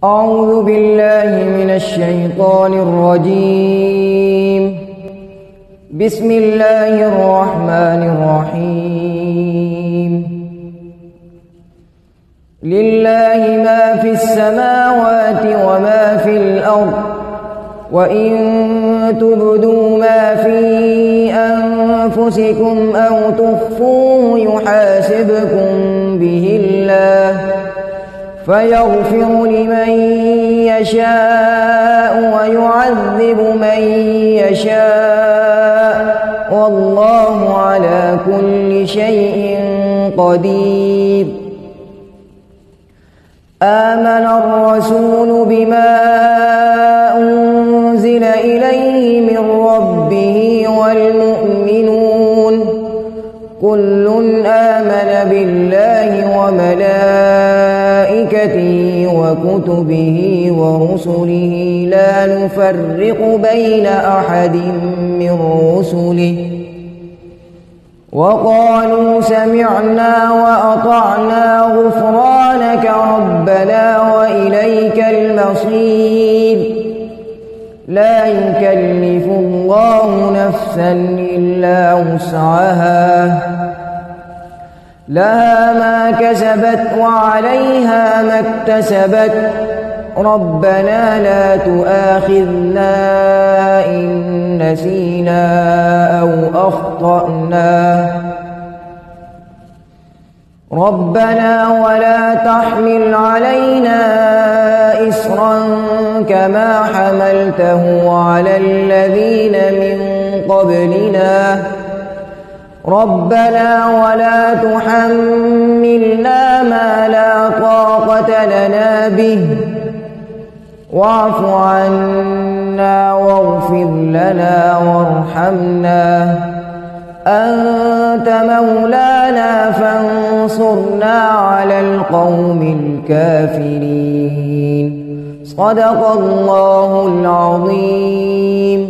أعوذ بالله من الشيطان الرجيم. بسم الله الرحمن الرحيم. لله ما في السماوات وما في الأرض، وإن تبدوا ما في أنفسكم أو تخفوه يحاسبكم به الله، فيغفر لمن يشاء ويعذب من يشاء، والله على كل شيء قدير. آمن الرسول بما أنزل إليه من ربه والمؤمنون كل آمن بالله وملائكته وكتبه ورسله لا نفرق بين أحد من رسله، وقالوا سمعنا وأطعنا غفرانك ربنا وإليك المصير. لا يكلف الله نفسا إلا وسعها، لها ما كسبت وعليها ما اكتسبت. ربنا لا تؤاخذنا إن نسينا أو أخطأنا، ربنا ولا تحمل علينا إصرا كما حملته على الذين من قبلنا، ربنا ولا تحملنا ما لا طاقة لنا به، واعف عنا واغفر لنا وارحمنا، أنت مولانا فانصرنا على القوم الكافرين. صدق الله العظيم.